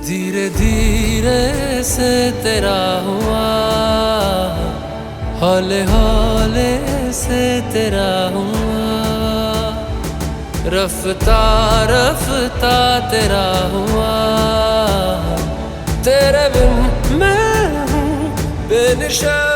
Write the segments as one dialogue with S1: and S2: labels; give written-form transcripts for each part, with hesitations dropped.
S1: دھیرے دھیرے سے تیرا ہوا، ہولے ہولے سے تیرا ہوا، رفتہ رفتہ تیرا ہوا، تیرے بن میں ہوں بے نشان۔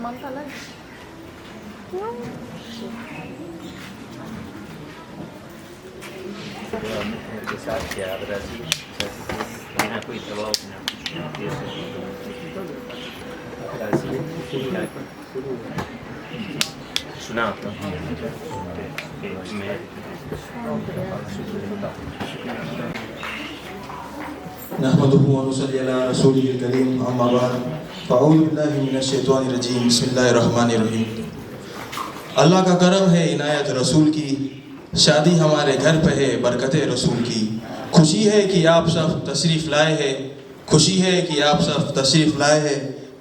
S2: کے ساتھ کیا برازیل یہاں کوئی دباؤ نہ برازیل سنا آپ میں
S3: نحمده ونصلي على رسوله الكريم اما بعد فاعوذ بالله من الشیطان الرجیم بسم اللہ الرحمن الرحیم۔ اللہ کا کرم ہے عنایت رسول کی، شادی ہمارے گھر پہ ہے برکت رسول کی، خوشی ہے کہ آپ سب تشریف لائے ہیں، خوشی ہے کہ آپ سب تشریف لائے ہیں،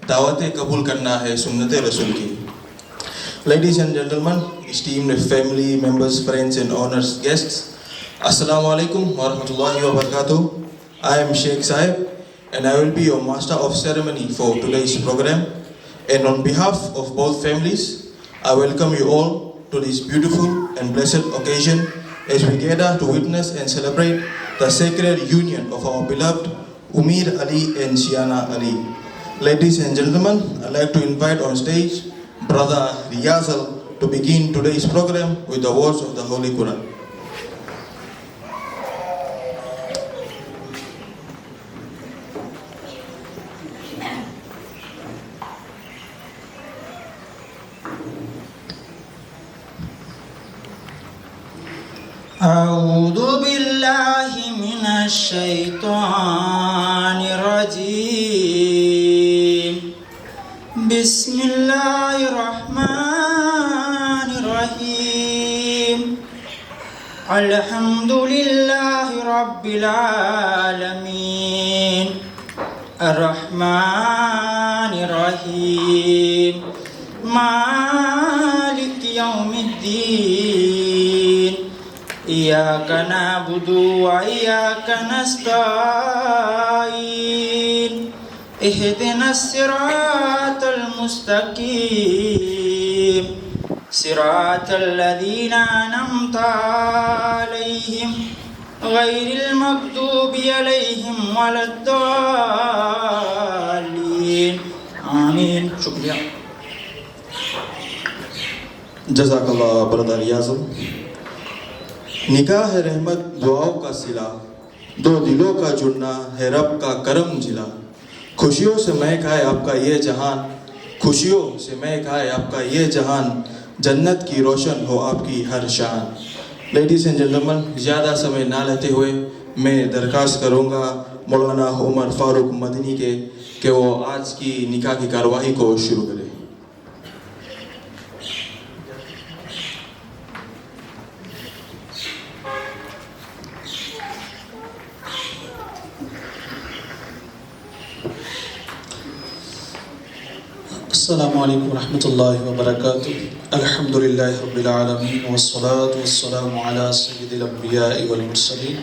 S3: دعوت قبول کرنا ہے سنت رسول کی۔ Ladies and gentlemen, esteemed family members, friends and honored guests, Assalamu alaikum wa rahmatullahi wa barakatuh. I am Sheikh Saib and I will be your master of ceremony for today's program. And on behalf of both families, I welcome you all to this beautiful and blessed occasion as we gather to witness and celebrate the sacred union of our beloved Umair Ali and Shiana Ali. Ladies and gentlemen, I'd like to invite on stage Brother Riyazal to begin today's program with the words of the Holy Quran.
S4: أعوذ بالله من الشيطان الرجيم بسم الله الرحمن الرحيم الحمد لله رب العالمين الرحمن الرحيم مالك يوم الدين إياك نعبد وإياك نستعين اهدنا الصراط المستقيم صراط الذين أنعمت عليهم غير المغضوب عليهم ولا الضالين آمين۔ شکریہ۔
S3: جزاک اللہ برادر ریاضل۔ نکاح ہے رحمت دعاؤں کا صلہ، دو دلوں کا جڑنا ہے رب کا کرم جلا، خوشیوں سے مہک آئے آپ کا یہ جہان، خوشیوں سے مہک آئے آپ کا یہ جہان، جنت کی روشن ہو آپ کی ہر شان۔ لیڈیز اینڈ جنٹلمن، زیادہ سمے نہ لیتے ہوئے میں درخواست کروں گا مولانا عمر فاروق مدنی کے کہ وہ آج کی نکاح کی کارروائی کو شروع کریں۔
S5: السلام علیکم ورحمۃ اللہ وبرکاتہ۔ الحمد للہ رب العالمین والصلاة والسلام علی سید الانبیاء والمرسلین،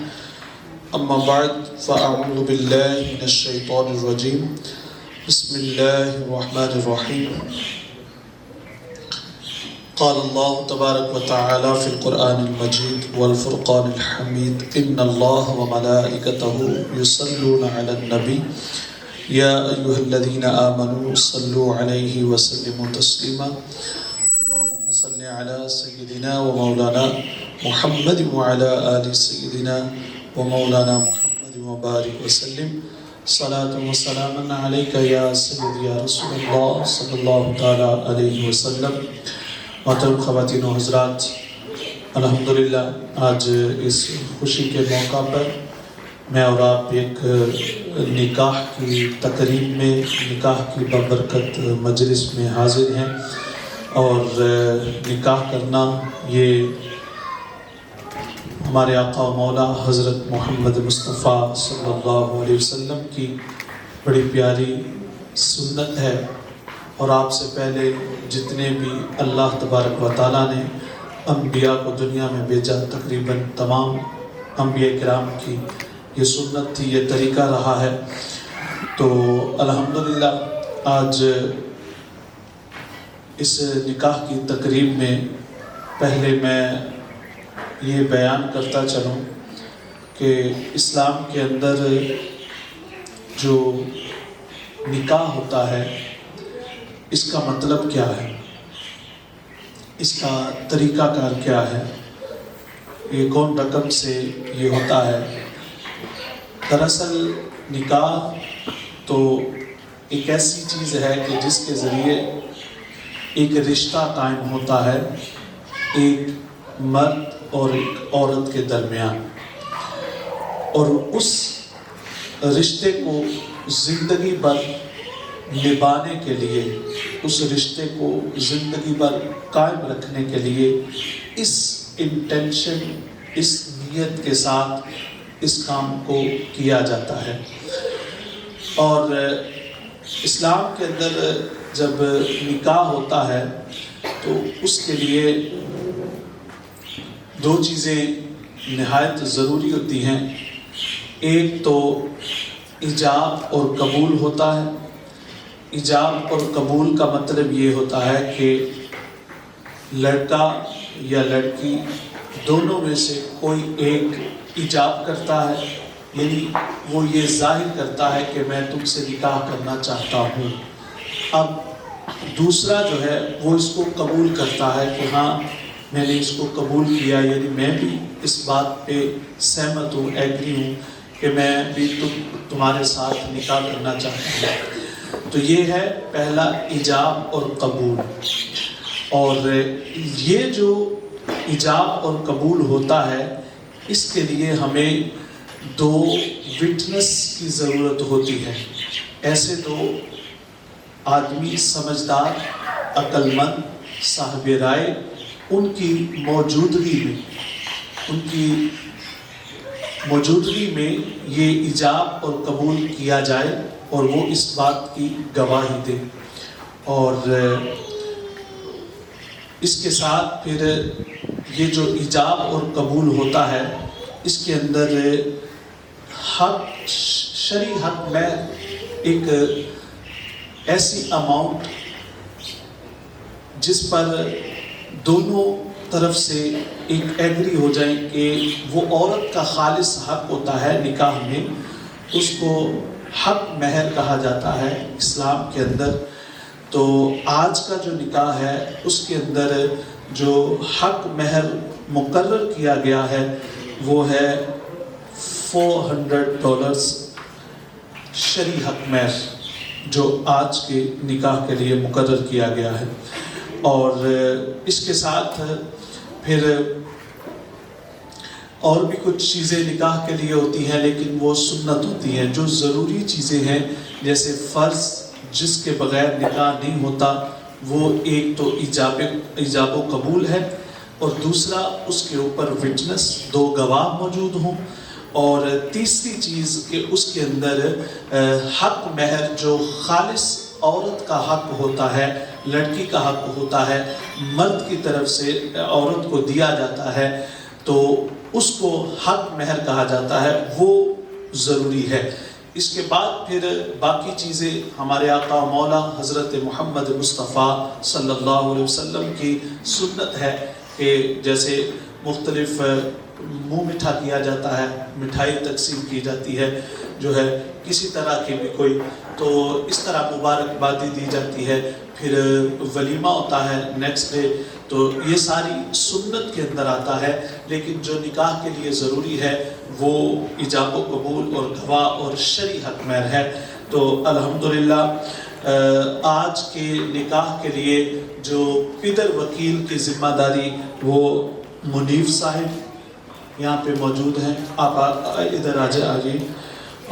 S5: اما بعد فاعوذ باللہ من الشیطان الرجیم بسم اللہ الرحمن الرحیم۔ قال اللہ تبارک وتعالی فی القرآن المجید والفرقان الحمید ان اللہ وملائکتہ یصلون علی النبی یا ایہا الذین آمنوا صلوا علیہ وسلموا تسلیما اللہم صل علی سیدنا و مولانا محمد وعلی آل سیدنا و مولانا محمد وبارک وسلم صلاة و سلاما علیک یا سید یا رسول اللہ صلی اللہ تعالی علیہ وسلم۔ محترم خواتین و حضرات، الحمدللہ آج اس خوشی کے موقع پر میں اور آپ ایک نکاح کی تقریب میں، نکاح کی بابرکت مجلس میں حاضر ہیں، اور نکاح کرنا یہ ہمارے آقا و مولا حضرت محمد مصطفیٰ صلی اللہ علیہ وسلم کی بڑی پیاری سنت ہے، اور آپ سے پہلے جتنے بھی اللہ تبارک و تعالیٰ نے انبیاء کو دنیا میں بھیجا، تقریباً تمام انبیاء کرام کی یہ سنت تھی، یہ طریقہ رہا ہے۔ تو الحمدللہ آج اس نکاح کی تقریب میں پہلے میں یہ بیان کرتا چلوں کہ اسلام کے اندر جو نکاح ہوتا ہے اس کا مطلب کیا ہے، اس کا طریقہ کار کیا ہے، یہ کون رقم سے یہ ہوتا ہے۔ دراصل نکاح تو ایک ایسی چیز ہے کہ جس کے ذریعے ایک رشتہ قائم ہوتا ہے ایک مرد اور ایک عورت کے درمیان، اور اس رشتے کو زندگی بھر نبھانے کے لیے، اس رشتے کو زندگی بھر قائم رکھنے کے لیے اس انٹینشن، اس نیت کے ساتھ اس کام کو کیا جاتا ہے۔ اور اسلام کے اندر جب نکاح ہوتا ہے تو اس کے لیے دو چیزیں نہایت ضروری ہوتی ہیں۔ ایک تو ایجاب اور قبول ہوتا ہے۔ ایجاب اور قبول کا مطلب یہ ہوتا ہے کہ لڑکا یا لڑکی دونوں میں سے کوئی ایک ایجاب کرتا ہے، یعنی وہ یہ ظاہر کرتا ہے کہ میں تم سے نکاح کرنا چاہتا ہوں۔ اب دوسرا جو ہے وہ اس کو قبول کرتا ہے کہ ہاں میں نے اس کو قبول کیا، یعنی میں بھی اس بات پہ سہمت ہوں، ایگری ہوں کہ میں بھی تمہارے ساتھ نکاح کرنا چاہتا ہوں۔ تو یہ ہے پہلا ایجاب اور قبول۔ اور یہ جو ایجاب اور قبول ہوتا ہے اس کے لیے ہمیں دو وٹنس کی ضرورت ہوتی ہے۔ ایسے دو آدمی سمجھدار، عقل مند، صاحب رائے، ان کی موجودگی میں یہ ایجاب اور قبول کیا جائے اور وہ اس بات کی گواہی دے۔ اور اس کے ساتھ پھر یہ جو ایجاب اور قبول ہوتا ہے اس کے اندر حق، شرعی حق میں ایک ایسی اماؤنٹ جس پر دونوں طرف سے ایک ایگری ہو جائیں کہ وہ عورت کا خالص حق ہوتا ہے نکاح میں، اس کو حق مہر کہا جاتا ہے اسلام کے اندر۔ تو آج کا جو نکاح ہے اس کے اندر جو حق مہر مقرر کیا گیا ہے وہ ہے $400 شرعی حق مہر، جو آج کے نکاح کے لیے مقرر کیا گیا ہے۔ اور اس کے ساتھ پھر اور بھی کچھ چیزیں نکاح کے لیے ہوتی ہیں لیکن وہ سنت ہوتی ہیں۔ جو ضروری چیزیں ہیں جیسے فرض جس کے بغیر نکاح نہیں ہوتا وہ ایک تو ایجاب و قبول ہے، اور دوسرا اس کے اوپر وٹنس، دو گواہ موجود ہوں، اور تیسری چیز کہ اس کے اندر حق مہر جو خالص عورت کا حق ہوتا ہے، لڑکی کا حق ہوتا ہے، مرد کی طرف سے عورت کو دیا جاتا ہے تو اس کو حق مہر کہا جاتا ہے، وہ ضروری ہے۔ اس کے بعد پھر باقی چیزیں ہمارے آقا و مولا حضرت محمد مصطفیٰ صلی اللہ علیہ وسلم کی سنت ہے کہ جیسے مختلف منہ میٹھا کیا جاتا ہے، مٹھائی تقسیم کی جاتی ہے، جو ہے کسی طرح کی بھی کوئی تو اس طرح مبارکبادی دی جاتی ہے، پھر ولیمہ ہوتا ہے نیکسٹ ڈے، تو یہ ساری سنت کے اندر آتا ہے۔ لیکن جو نکاح کے لیے ضروری ہے وہ ایجاب و قبول اور گواہ اور شرعی حق مہر ہے۔ تو الحمدللہ آج کے نکاح کے لیے جو پدر وکیل کی ذمہ داری وہ منیف صاحب یہاں پہ موجود ہیں، آپ ادھر آ جائیے۔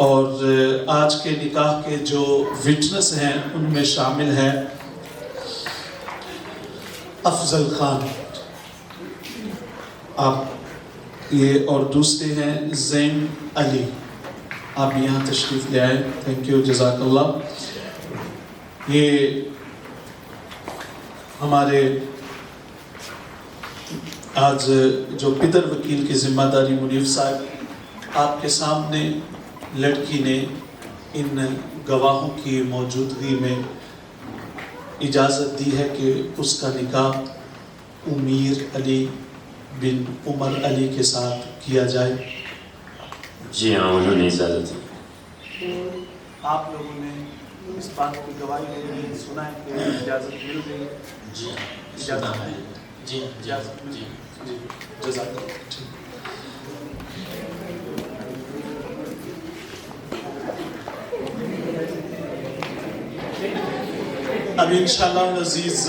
S5: اور آج کے نکاح کے جو وٹنس ہیں ان میں شامل ہیں افضل خان آپ یہ، اور دوسرے ہیں زین علی، آپ یہاں تشریف لے آئے، تھینک یو، جزاک اللہ۔ یہ ہمارے آج جو پدر وکیل کی ذمہ داری منیف صاحب، آپ کے سامنے لڑکی نے ان گواہوں کی موجودگی میں اجازت دی ہے کہ اس کا نکاح امیر علی بن عمر علی کے ساتھ کیا جائے۔
S2: جی ہاں، انہوں نے اجازت دی۔
S5: آپ لوگوں نے اس بات کی گواہی دے رہی ہے، سنا ہے کہ اجازت مل گئی ہے؟
S2: جی
S5: اجازت ہے؟
S2: جی
S5: اجازت مل
S2: جی
S5: جی جزاک اللہ. ٹھیک. اب انشاءاللہ العزیز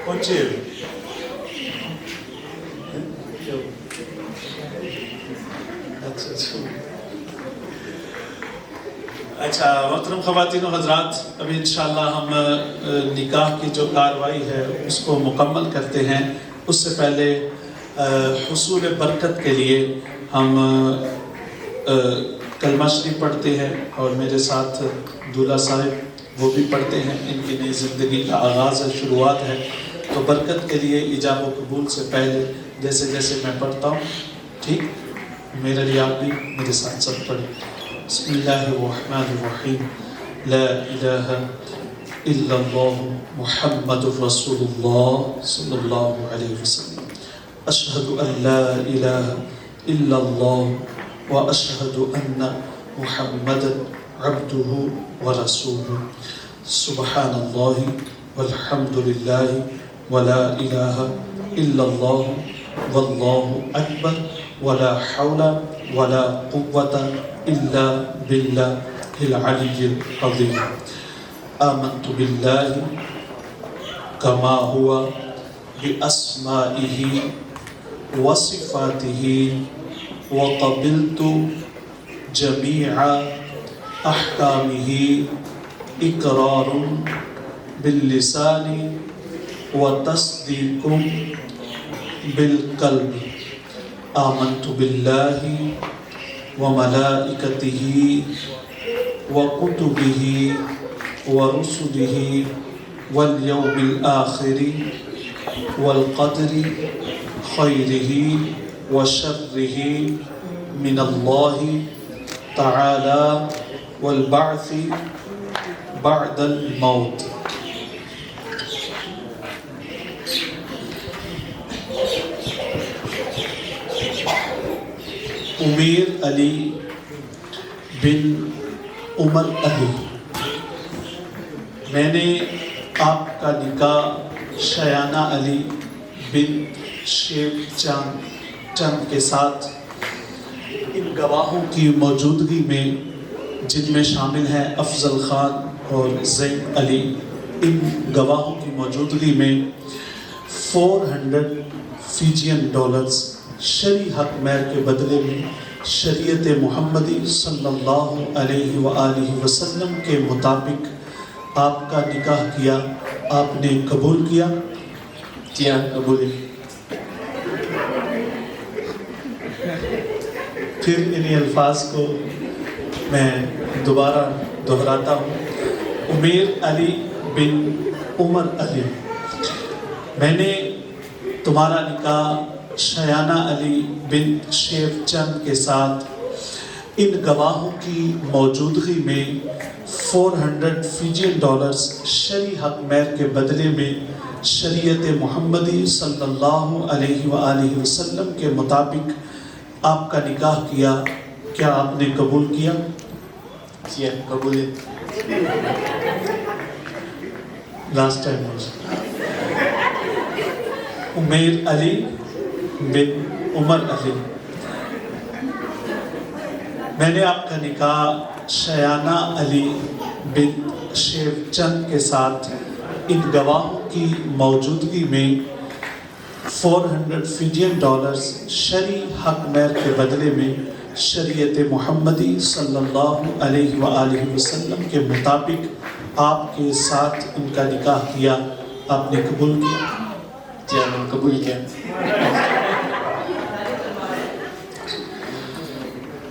S5: پہنچے. اچھا محترم خواتین و حضرات، ابھی انشاءاللہ ہم نکاح کی جو کاروائی ہے اس کو مکمل کرتے ہیں. اس سے پہلے حصول برکت کے لیے ہم کلمہ شریف پڑھتے ہیں، اور میرے ساتھ دولہا صاحب وہ بھی پڑھتے ہیں. ان کی نئی زندگی کا آغاز ہے، شروعات ہے. تو برکت کے لیے ایجاب و قبول سے پہلے جیسے جیسے میں پڑھتا ہوں، ٹھیک میرے لیے آپ بھی میرے ساتھ سب پڑھیں. بسم اللہ الرحمن الرحیم. لا الہ الا اللہ محمد رسول اللہ صلی اللہ علیہ وسلم. اشہد ان لا الہ الا اللہ و اشہد ان محمد عبدہ ورسولہ. سبحان اللہ والحمد للہ ولا الہ الا اللہ واللہ اکبر ولا حول ولا قوة الا باللہ العلی العظیم. آمنت باللہ کما ہوا باسمائہ وصفاتہ وقبلت جمیع احکامہ اقرار باللسان وتصدیق بالقلب. آمنت باللہ وملائکتہ وکتبہ ورسلہ والیوم الآخر والقدر خیرہ وشرہ من اللہ تعالی والبعث بعد الموت. امیر علی بن عمر علی. میں نے آپ کا نکاح شایانہ علی بن شیخ چند کے ساتھ ان گواہوں کی موجودگی میں، جن میں شامل ہیں افضل خان اور زین علی، ان گواہوں کی موجودگی میں 400 فیجین ڈالرز شرعی حق مہر کے بدلے میں شریعت محمدی صلی اللہ علیہ وآلہ وسلم کے مطابق آپ کا نکاح کیا. آپ نے قبول کیا؟
S2: جی ہاں قبول.
S5: پھر انہی الفاظ کو میں دوبارہ دہراتا ہوں. امیر علی بن عمر علی، میں نے تمہارا نکاح شایانہ علی بن شیخ چند کے ساتھ ان گواہوں کی موجودگی میں 400 فیجین ڈالرز شرعی حق مہر کے بدلے میں شریعت محمدی صلی اللہ علیہ وآلہ وسلم کے مطابق آپ کا نکاح کیا. کیا آپ نے قبول کیا؟
S2: جی ہاں قبول.
S5: Last time. امیر علی بن عمر علی، میں نے آپ کا نکاح شایانہ علی بن شیخ چند کے ساتھ ان گواہوں کی موجودگی میں 400 فیجین ڈالرز شرعی حق مہر کے بدلے میں شریعت محمدی صلی اللہ علیہ وآلہ وسلم کے مطابق آپ کے ساتھ ان کا نکاح کیا. آپ نے قبول کیا؟
S2: جی ہاں میں قبول کیا.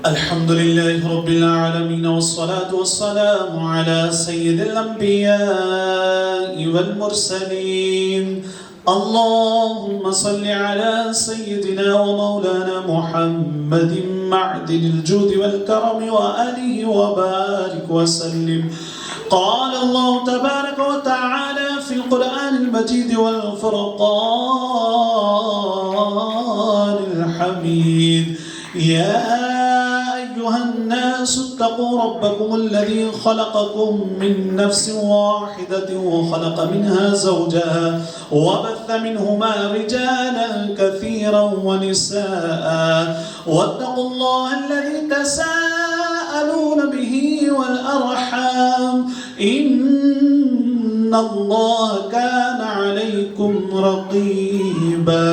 S5: الحمد لله رب العالمين والصلاة والسلام على سيد الأنبياء والمرسلين. اللهم صل على سيدنا ومولانا محمد معدن الجود والكرم وآله وبارك وسلم. قال الله تبارك وتعالى في القرآن المجيد والفرقان الحميد: يا أيها الناس الناس اتقوا ربكم الذي خلقكم من نفس واحدة وخلق منها زوجها وبث منهما رجالا كثيرا ونساء واتقوا الله الذي تساءلون به والأرحام إن الله كان عليكم رقيبا.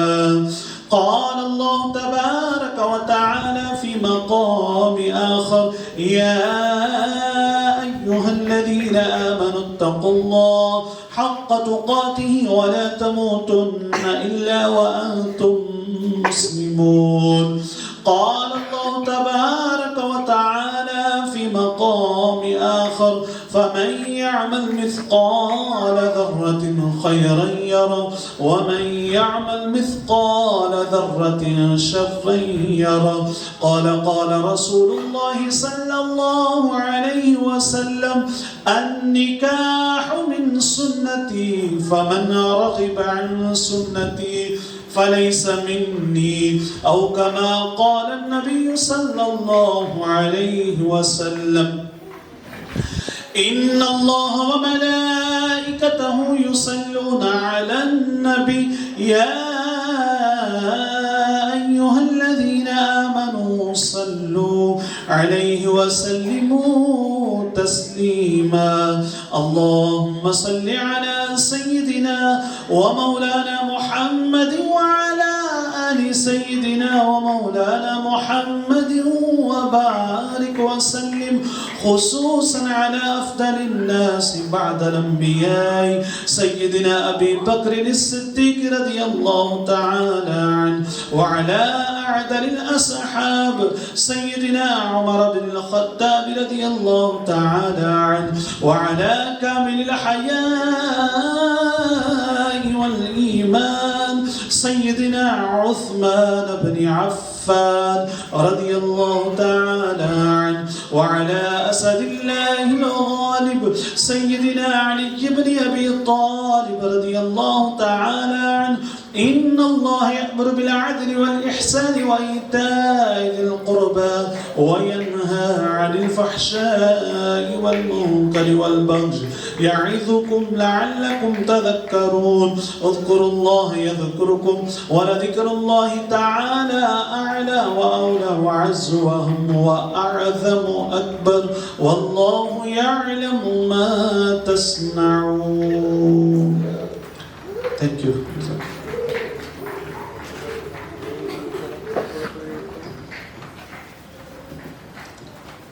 S5: قال الله تبارك وتعالى في مقام آخر: يا أيها الذين آمنوا اتقوا الله حق تقاته ولا تموتن إلا وأنتم مسلمون. قال الله تبارك وتعالى في مقام آخر: فمن يعمل مثقال ذرة خيرا يره ومن يعمل مثقال ذرة شرا يره. قال رسول الله صلى الله عليه وسلم: النكاح من سنتي فمن رغب عن سنتي فليس مني، أو كما قال النبي صلى الله عليه وسلم: إن الله وملائكته يصلون على النبي يا أيها الذين آمنوا صلوا عليه وسلموا تسليما. اللهم صل على سيدنا ومولانا محمد وعلى آل سيدنا ومولانا محمد وبارك وسلم، خصوصا على أفضل الناس بعد الأنبياء سيدنا أبي بكر الصديق رضي الله تعالى عنه، وعلى أعدل الأصحاب سيدنا عمر بن الخطاب رضي الله تعالى عنه، وعلى كامل الحياء والإيمان سيدنا عثمان بن عفان رضي الله تعالى عنه، وعلى أسد الله الغالب سيدنا علي بن أبي طالب رضي الله تعالى عنه. إن الله يأمر بالعدل والإحسان وإيتاء ذي القربى وينهى عن الفحشاء والمنكر والبغي يعظكم لعلكم تذكرون. اذكروا الله يذكركم ولذكر الله تعالى أعلى وأولى وأعز وأهم وأعظم أكبر، والله يعلم ما تصنعون. Thank you.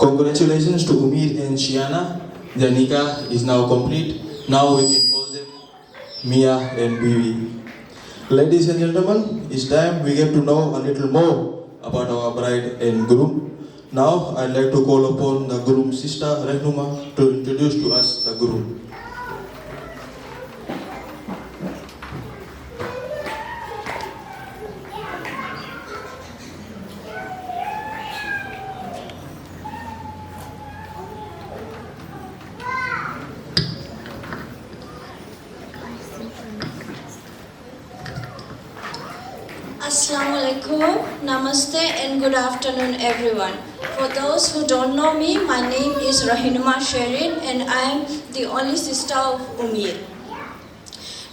S3: Congratulations to Umeer and Shiana. Their nikah is now complete. Now we can call them Mia and Bibi. Ladies and gentlemen, it's time we get to know a little more about our bride and groom. Now I'd like to call upon the groom's sister Rehnuma to introduce to us the groom.
S6: Assalamu alaikum, namaste and good afternoon everyone. For those who don't know me, my name is Rahinuma Sherin and I am the only sister of Umeer.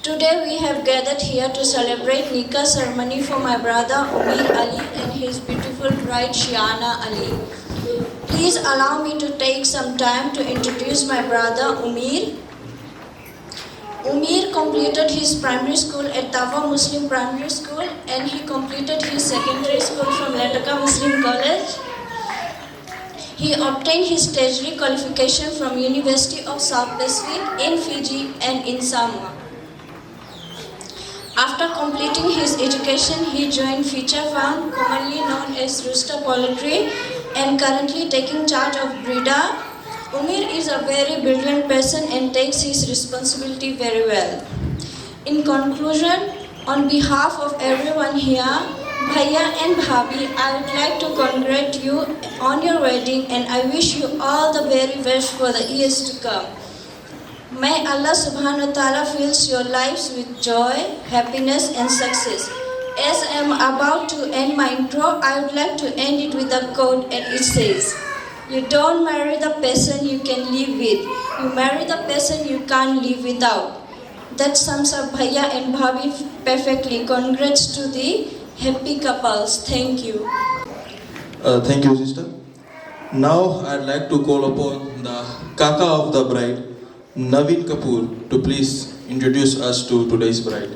S6: Today we have gathered here to celebrate Nikah ceremony for my brother Umeer Ali and his beautiful bride Shiana Ali. Please allow me to take some time to introduce my brother Umeer. Umeer completed his primary school at Tawa Muslim Primary School and he completed his secondary school from Lataka Muslim College. He obtained his tertiary qualification from University of South Pacific in Fiji and in Samoa. After completing his education, he joined Feature Farm, commonly known as Rooster Poultry, and currently taking charge of breeder Umir is a very brilliant person and takes his responsibility very well. In conclusion, on behalf of everyone here, Bhaiya and Bhabhi, I would like to congratulate you on your wedding and I wish you all the very best for the years to come. May Allah subhanahu wa ta'ala fills your lives with joy, happiness and success. As I am about to end my intro, I would like to end it with a quote, and it says, "You don't marry the person you can live with, you marry the person you can't live without." That sums up Bhaiya and Bhabhi perfectly. Congrats to the happy couples. Thank you.
S3: Thank you, sister. Now I'd like to call upon the Kaka of the bride, Naveen Kapoor, to please introduce us to today's bride.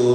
S7: 2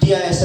S7: TISS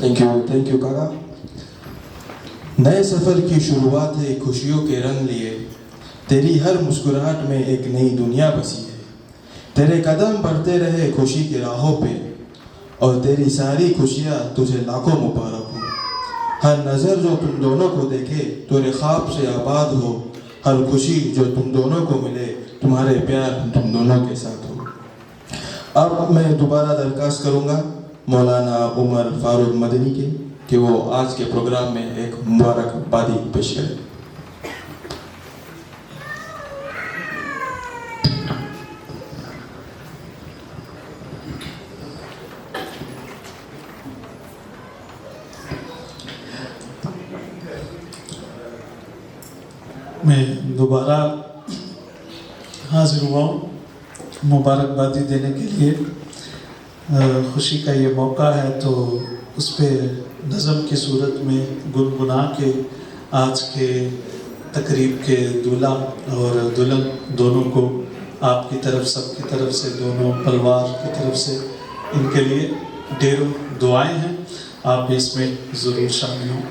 S3: Thank thank you کاکا. نئے سفر کی شروعات ہے خوشیوں کے رنگ لیے, تیری ہر مسکراہٹ میں ایک نئی دنیا بسی ہے. تیرے قدم بڑھتے رہے خوشی کی راہوں پہ, اور تیری ساری خوشیاں تجھے لاکھوں مبارک ہو. ہر نظر جو تم دونوں کو دیکھے تیرے خواب سے آباد ہو. ہر خوشی جو تم دونوں کو ملے تمہارے پیار تم دونوں کے ساتھ ہو. اب میں دوبارہ درخواست کروں گا مولانا عمر فاروق مدنی کے کہ وہ آج کے پروگرام میں ایک مبارکبادی پیش کریں.
S5: میں دوبارہ حاضر ہوا ہوں مبارکبادی دینے کے لیے. خوشی کا یہ موقع ہے تو اس پہ نظم کی صورت میں گنگنا کے آج کے تقریب کے دولہا اور دلہن دونوں کو آپ کی طرف سب کی طرف سے دونوں پریوار کی طرف سے ان کے لیے ڈھیروں دعائیں ہیں. آپ بھی اس میں ضرور شامل ہوں.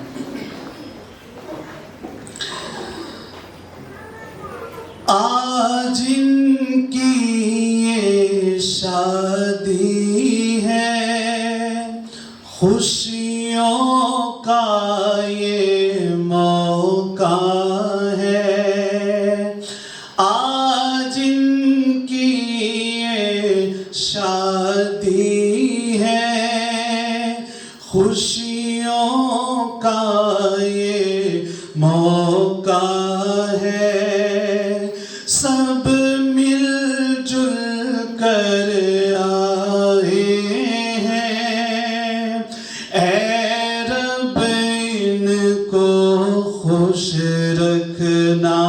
S5: آج ان کی یہ شادی ہے, خوشیوں کا یہ موقع ہے. آج ان کی یہ شادی ہے, خوشیوں کا یہ موقع ہے. سب مل جل کر آئے ہیں, اے رب ان کو خوش رکھنا.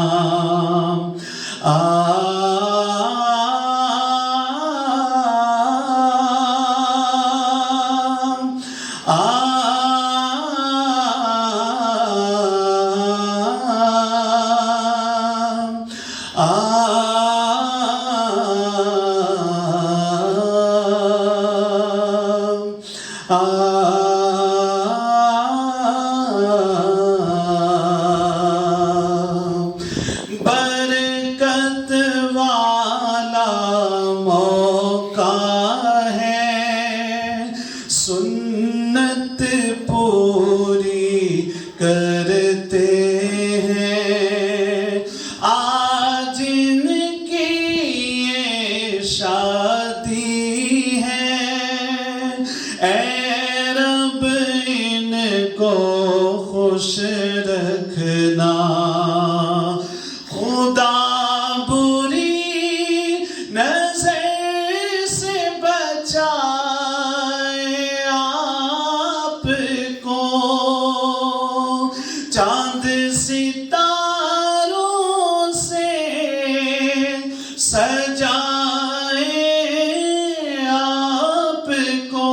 S5: برکت والا موقع ہے, سنت پوری کرتے ہیں. آج ان کی یہ شادی ہے, اے رب ان کو خوش رکھنا. خدا بری نظر سے بچائے آپ کو, چاند ستاروں سے سجائے آپ کو.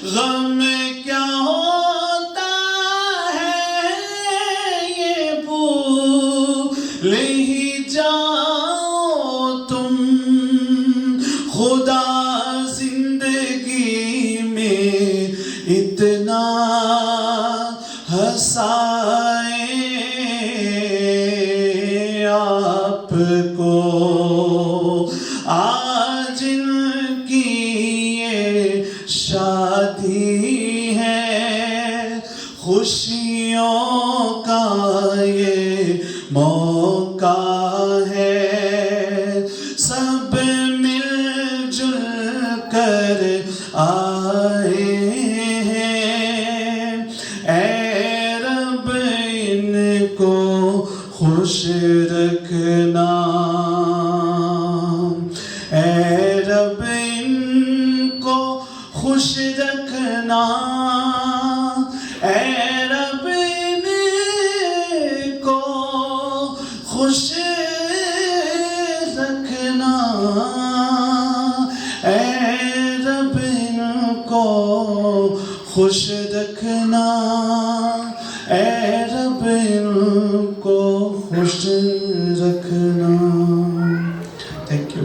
S5: غم کیا ہوتا ہے یہ بھول ہی جاؤ تم. خدا زندگی میں اتنا ہنسائے آپ کو. آج ان کی یہ شادی ہے, خوشیوں کا یہ موقع ہے. سب مل جل کر آئے ہیں, اے رب ان کو خوش رکھنا. اے رب ان کو خوش رکھنا. اے رب ان کو خوش رکھنا. اے رب ان کو خوش رکھنا. اے رب ان کو خوش رکھنا. Thank you.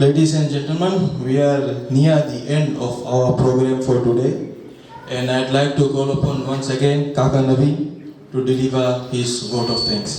S3: Ladies and gentlemen, we are near the end of our program for today, and I'd like to call upon once again Kaka Nabi to deliver his vote of thanks.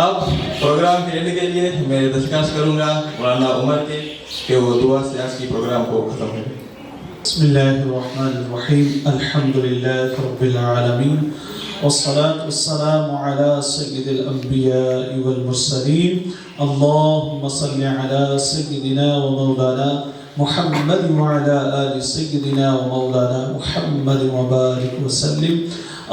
S3: اب programme کے and کے لیے میں درخواست کروں گا مولانا عمر کے کہ وہ دعا سے آج کی پروگرام کو ختم کریں.
S5: بسم الله الرحمن الرحيم الحمد لله رب العالمين والصلاة والسلام على سيد الأنبياء والمرسلين اللهم صل على سيدنا ومولانا محمد وعلى آل سيدنا ومولانا محمد وبارك وسلم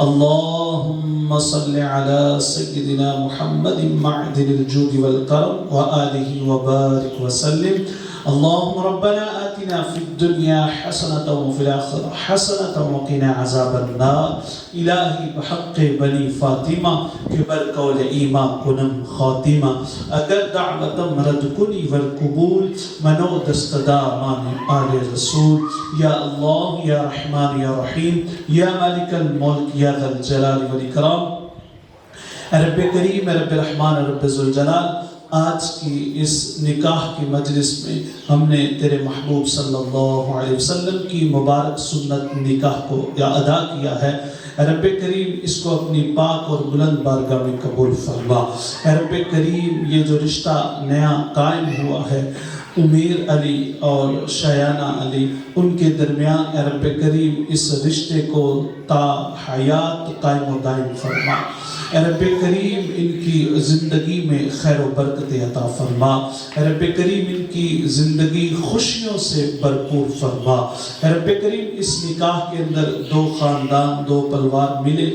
S5: اللهم صل على سيدنا محمد معدن الجود والكرم وآله وبارك وسلم اللهم ربنا آتنا في الدنيا حسنة وفي الآخرة حسنة وقنا عذاب النار إلهي بحق بني فاطمة كبر قول إيمان كنم خاتمة أقل دعوة مرد كني والقبول منو دستدامان آل رسول يا الله يا رحمن يا رحيم يا مالك الملك يا ذا الجلال والإكرام رب کریم رب الرحمن رب ذوالجلال آج کی اس نکاح کی مجلس میں ہم نے تیرے محبوب صلی اللہ علیہ وسلم کی مبارک سنت نکاح کو ادا کیا ہے. رب کریم اس کو اپنی پاک اور بلند بارگاہ میں قبول فرما. رب کریم یہ جو رشتہ نیا قائم ہوا ہے امیر علی اور شایانہ علی ان کے درمیان رب کریم اس رشتے کو تا حیات قائم و دائم فرما. رب کریم ان کی زندگی میں خیر و برکت عطا فرما. رب کریم ان کی زندگی خوشیوں سے بھرپور فرما. رب کریم اس نکاح کے اندر دو خاندان دو پلوار ملے.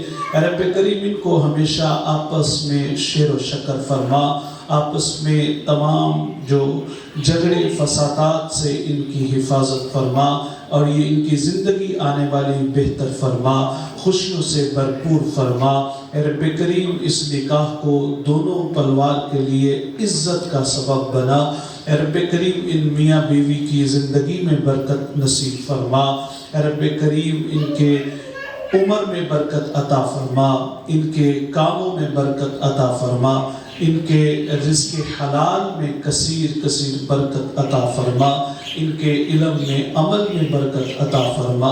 S5: رب کریم ان کو ہمیشہ آپس میں شیر و شکر فرما. آپس میں تمام جو جھگڑے فسادات سے ان کی حفاظت فرما اور یہ ان کی زندگی آنے والی بہتر فرما خوشیوں سے بھرپور فرما. رب کریم اس نکاح کو دونوں پلوار کے لیے عزت کا سبب بنا. رب کریم ان میاں بیوی کی زندگی میں برکت نصیب فرما. رب کریم ان کے عمر میں برکت عطا فرما. ان کے کاموں میں برکت عطا فرما. ان کے رزق حلال میں کثیر برکت عطا فرما. ان کے علم میں عمل میں برکت عطا فرما.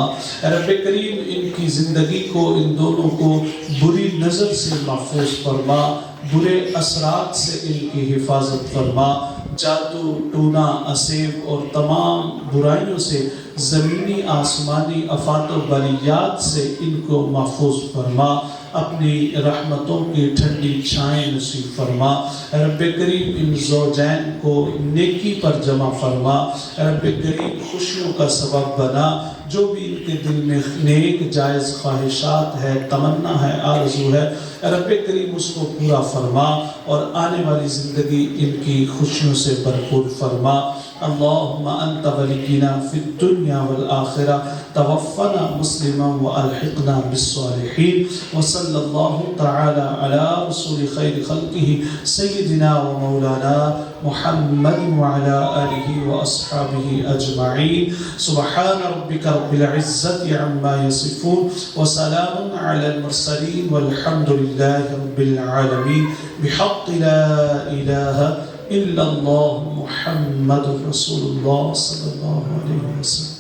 S5: رب کریم ان کی زندگی کو ان دونوں کو بری نظر سے محفوظ فرما. برے اثرات سے ان کی حفاظت فرما. جادو ٹونا اسیب اور تمام برائیوں سے زمینی آسمانی آفات و بلیات سے ان کو محفوظ فرما. اپنی رحمتوں کی ٹھنڈی چھائیں نصیب فرما. رب کریم ان زوجین کو نیکی پر جمع فرما. رب کریم خوشیوں کا سبب بنا. جو بھی ان کے دل میں نیک جائز خواہشات ہے تمنا ہے آرزو ہے رب کریم اس کو پورا فرما اور آنے والی زندگی ان کی خوشیوں سے بھرپور فرما. اللهم انت ولينا في الدنيا والآخرة توفنا مسلما والحقنا بالصالحين. وصلى الله تعالى على رسول خير خلقه سيدنا ومولانا محمد وعلى آله وأصحابه أجمعين. سبحان ربك رب العزة عما يصفون وسلام على المرسلين والحمد لله رب العالمين بحق لا إله إلا الله محمد رسول الله صلى الله عليه وسلم.